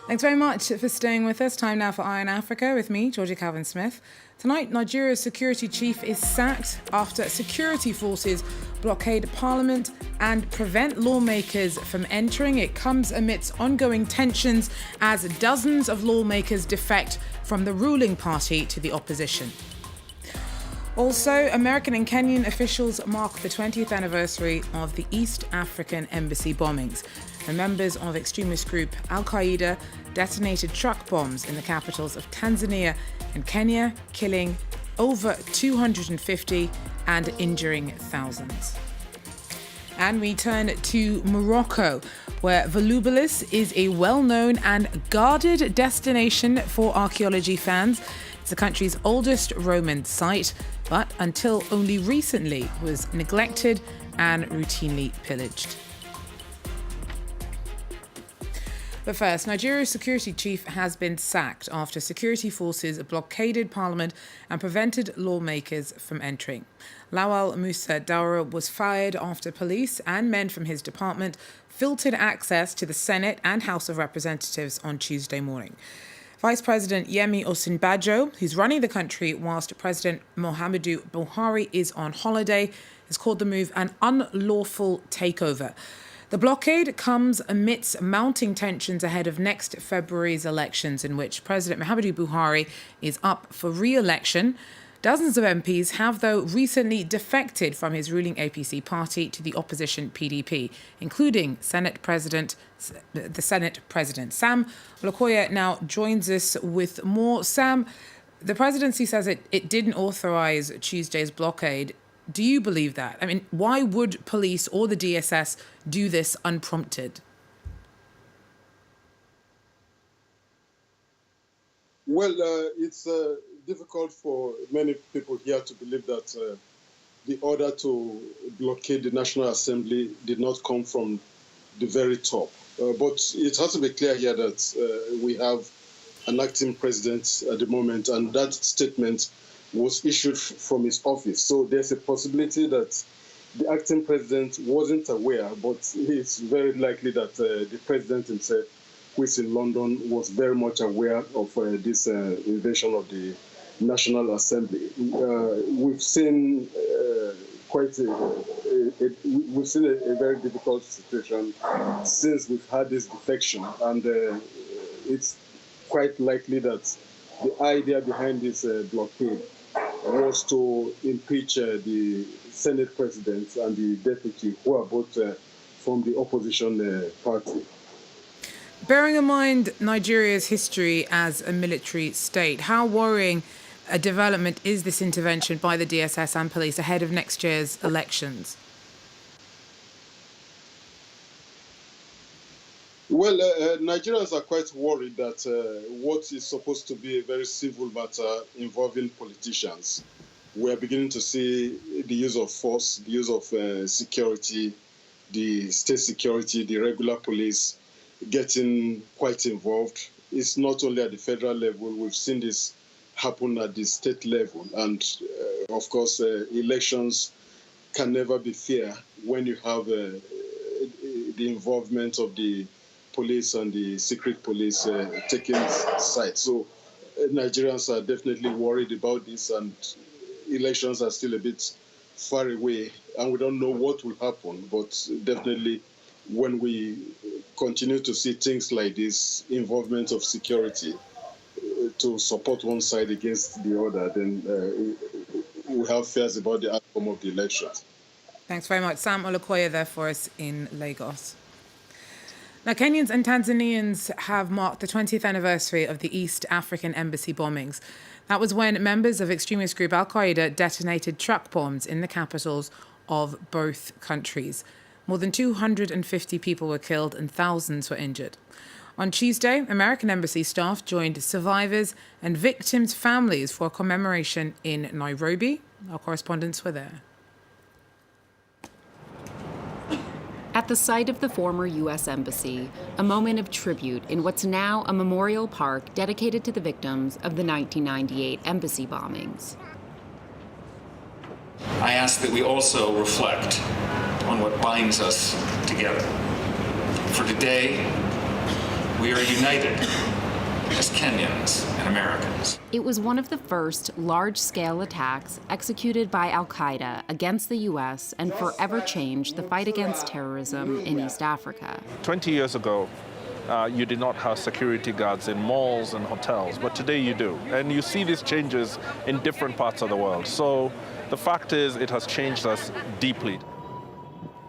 Thanks very much for staying with us. Time now for Eye on Africa with me, Georgia Calvin-Smith. Tonight, Nigeria's security chief is sacked after security forces blockade parliament and prevent lawmakers from entering. It comes amidst ongoing tensions as dozens of lawmakers defect from the ruling party to the opposition. Also, American and Kenyan officials mark the 20th anniversary of the East African embassy bombings. The members of extremist group Al-Qaeda detonated truck bombs in the capitals of Tanzania and Kenya, killing over 250 and injuring thousands. And we turn to Morocco, where Volubilis is a well-known and guarded destination for archaeology fans. It's the country's oldest Roman site, but until only recently was neglected and routinely pillaged. But first, Nigeria's security chief has been sacked after security forces blockaded parliament and prevented lawmakers from entering. Lawal Musa Daura was fired after police and men from his department filtered access to the Senate and House of Representatives on Tuesday morning. Vice President Yemi Osinbajo, who's running the country whilst President Muhammadu Buhari is on holiday, has called the move an unlawful takeover. The blockade comes amidst mounting tensions ahead of next February's elections, in which President Muhammadu Buhari is up for re-election. Dozens of MPs have, though, recently defected from his ruling APC party to the opposition PDP, including the Senate President. Sam Olokoya now joins us with more. Sam, the presidency says it didn't authorize Tuesday's blockade. Do you believe that? I mean, why would police or the DSS do this unprompted? Well, it's difficult for many people here to believe that the order to blockade the National Assembly did not come from the very top. But it has to be clear here that we have an acting president at the moment, and that statement was issued from his office. So there's a possibility that the acting president wasn't aware, but it's very likely that the president himself, who is in London, was very much aware of this invasion of the National Assembly. We've seen we've seen a very difficult situation since we've had this defection, and it's quite likely that the idea behind this blockade was to impeach the Senate President and the deputy, who are both from the opposition party. Bearing in mind Nigeria's history as a military state, how worrying a development is this intervention by the DSS and police ahead of next year's elections? Well, Nigerians are quite worried that what is supposed to be a very civil matter involving politicians, we are beginning to see the use of force, the use of security, the state security, the regular police getting quite involved. It's not only at the federal level. We've seen this happen at the state level. And, of course, elections can never be fair when you have the involvement of the police and the secret police taking sides. So Nigerians are definitely worried about this, and elections are still a bit far away, and we don't know what will happen. But definitely when we continue to see things like this, involvement of security to support one side against the other, then we have fears about the outcome of the elections. Thanks very much. Sam Olokoya there for us in Lagos. Now, Kenyans and Tanzanians have marked the 20th anniversary of the East African embassy bombings. That was when members of extremist group Al-Qaeda detonated truck bombs in the capitals of both countries. More than 250 people were killed and thousands were injured. On Tuesday, American embassy staff joined survivors and victims' families for a commemoration in Nairobi. Our correspondents were there. At the site of the former U.S. Embassy, a moment of tribute in what's now a memorial park dedicated to the victims of the 1998 embassy bombings. I ask that we also reflect on what binds us together. For today, we are united as Kenyans and Americans. It was one of the first large-scale attacks executed by al-Qaeda against the U.S. and forever changed the fight against terrorism in East Africa. 20 years ago, you did not have security guards in malls and hotels, but today you do. And you see these changes in different parts of the world. So the fact is, it has changed us deeply.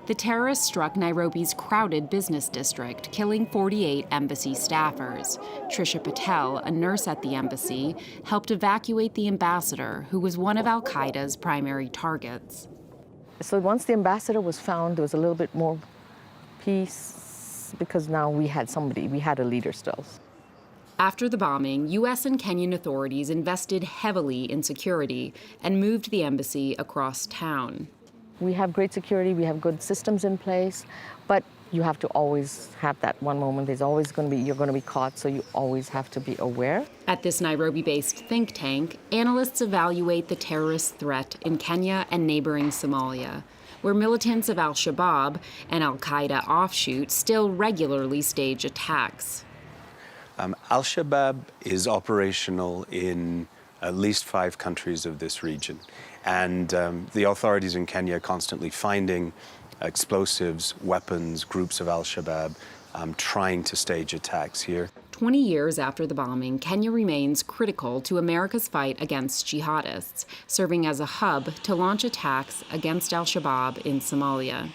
The terrorists struck Nairobi's crowded business district, killing 48 embassy staffers. Trisha Patel, a nurse at the embassy, helped evacuate the ambassador, who was one of al-Qaeda's primary targets. So once the ambassador was found, there was a little bit more peace, because now we had a leader still. After the bombing, U.S. and Kenyan authorities invested heavily in security and moved the embassy across town. We have great security, we have good systems in place, but you have to always have that one moment. There's always you're going to be caught, so you always have to be aware. At this Nairobi-based think tank, analysts evaluate the terrorist threat in Kenya and neighboring Somalia, where militants of al-Shabaab, an al-Qaeda offshoot, still regularly stage attacks. Al-Shabaab is operational in at least 5 countries of this region. And the authorities in Kenya are constantly finding explosives, weapons, groups of al-Shabaab trying to stage attacks here. 20 years after the bombing, Kenya remains critical to America's fight against jihadists, serving as a hub to launch attacks against al-Shabaab in Somalia.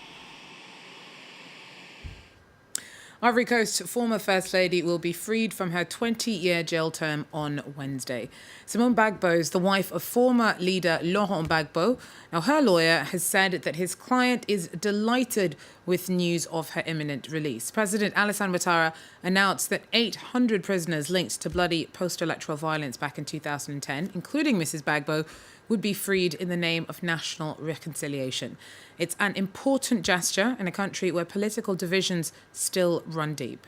Ivory Coast's former First Lady will be freed from her 20-year jail term on Wednesday. Simone Gbagbo is the wife of former leader Laurent Gbagbo. Now, her lawyer has said that his client is delighted with news of her imminent release. President Alassane Ouattara announced that 800 prisoners linked to bloody post-electoral violence back in 2010, including Mrs. Gbagbo, would be freed in the name of national reconciliation. It's an important gesture in a country where political divisions still run deep.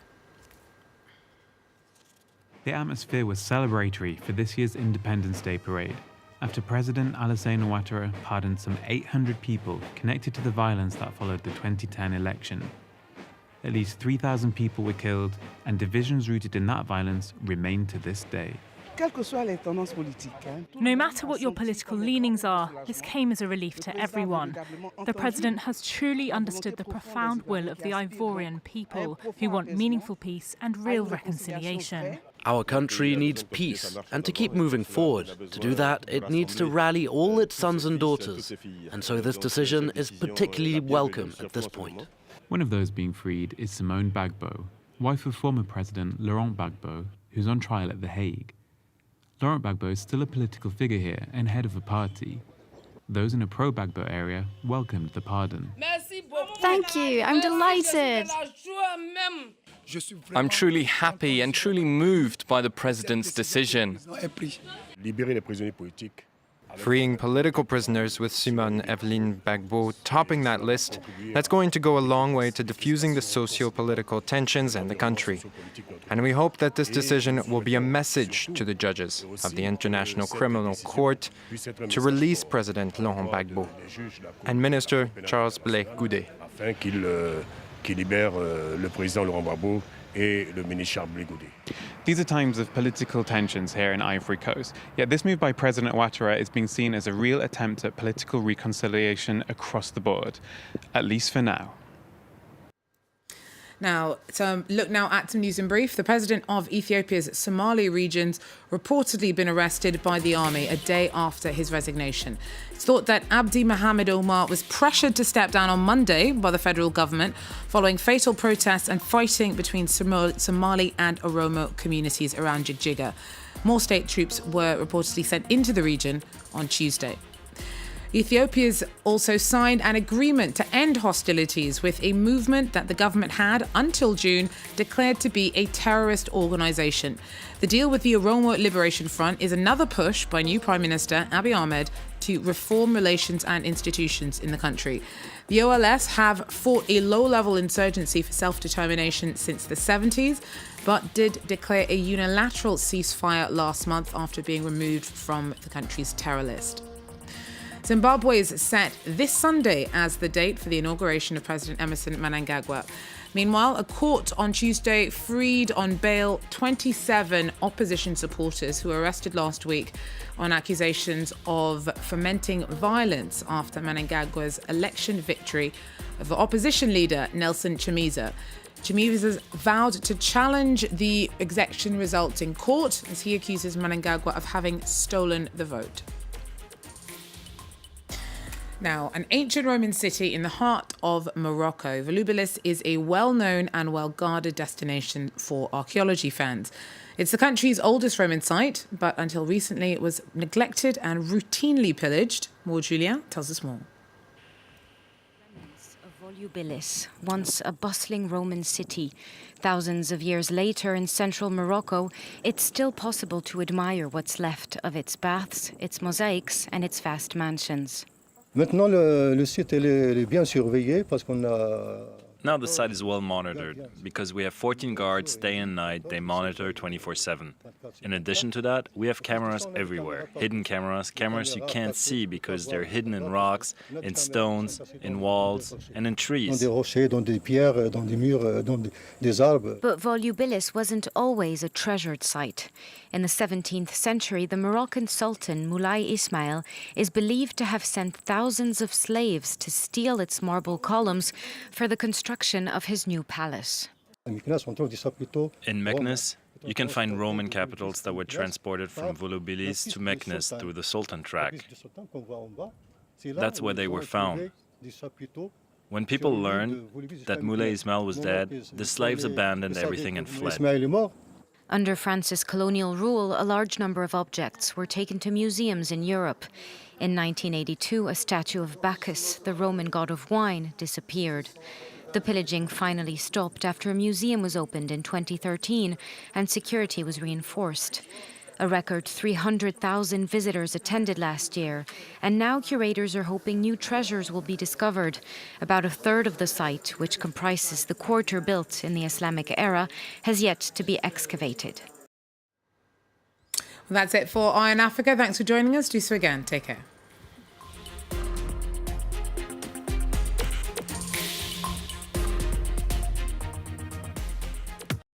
The atmosphere was celebratory for this year's Independence Day parade, after President Alassane Ouattara pardoned some 800 people connected to the violence that followed the 2010 election. At least 3,000 people were killed, and divisions rooted in that violence remain to this day. No matter what your political leanings are, this came as a relief to everyone. The president has truly understood the profound will of the Ivorian people, who want meaningful peace and real reconciliation. Our country needs peace, and to keep moving forward. To do that, it needs to rally all its sons and daughters. And so this decision is particularly welcome at this point. One of those being freed is Simone Gbagbo, wife of former President Laurent Gbagbo, who's on trial at The Hague. Laurent Gbagbo is still a political figure here and head of a party. Those in a pro-Gbagbo area welcomed the pardon. Thank you, I'm delighted. I'm truly happy and truly moved by the president's decision. Freeing political prisoners with Simone Evelyn Gbagbo topping that list, that's going to go a long way to diffusing the socio-political tensions in the country. And we hope that this decision will be a message to the judges of the International Criminal Court to release President Laurent Gbagbo and Minister Charles Blé Goudé. These are times of political tensions here in Ivory Coast, yet this move by President Ouattara is being seen as a real attempt at political reconciliation across the board, at least for now. Now, look now at some news in brief. The president of Ethiopia's Somali region's reportedly been arrested by the army a day after his resignation. It's thought that Abdi Mohamed Omar was pressured to step down on Monday by the federal government following fatal protests and fighting between Somali and Oromo communities around Jigjiga. More state troops were reportedly sent into the region on Tuesday. Ethiopia's also signed an agreement to end hostilities with a movement that the government had, until June, declared to be a terrorist organisation. The deal with the Oromo Liberation Front is another push by new Prime Minister Abiy Ahmed to reform relations and institutions in the country. The OLS have fought a low-level insurgency for self-determination since the 70s, but did declare a unilateral ceasefire last month after being removed from the country's terror list. Zimbabwe is set this Sunday as the date for the inauguration of President Emerson Mnangagwa. Meanwhile, a court on Tuesday freed on bail 27 opposition supporters who were arrested last week on accusations of fomenting violence after Mnangagwa's election victory of the opposition leader Nelson Chamisa. Chamisa vowed to challenge the election results in court as he accuses Mnangagwa of having stolen the vote. Now, an ancient Roman city in the heart of Morocco, Volubilis is a well-known and well-guarded destination for archaeology fans. It's the country's oldest Roman site, but until recently it was neglected and routinely pillaged. Maud Julien tells us more. Volubilis, once a bustling Roman city. Thousands of years later in central Morocco, it's still possible to admire what's left of its baths, its mosaics and its vast mansions. Maintenant, le site est bien surveillé parce qu'on a... Now the site is well monitored. Because we have 14 guards day and night, they monitor 24/7. In addition to that, we have cameras everywhere. Hidden cameras you can't see because they're hidden in rocks, in stones, in walls, and in trees. Dans des rochers, dans des pierres, dans des murs, dans des arbres. But Volubilis wasn't always a treasured site. In the 17th century, the Moroccan Sultan Moulay Ismail is believed to have sent thousands of slaves to steal its marble columns for the construction of his new palace. In Meknes, you can find Roman capitals that were transported from Volubilis to Meknes through the Sultan track. That's where they were found. When people learned that Moulay Ismail was dead, the slaves abandoned everything and fled. Under France's colonial rule, a large number of objects were taken to museums in Europe. In 1982, a statue of Bacchus, the Roman god of wine, disappeared. The pillaging finally stopped after a museum was opened in 2013 and security was reinforced. A record 300,000 visitors attended last year, and now curators are hoping new treasures will be discovered. About a third of the site, which comprises the quarter built in the Islamic era, has yet to be excavated. Well, that's it for Eye on Africa. Thanks for joining us. Do so again. Take care.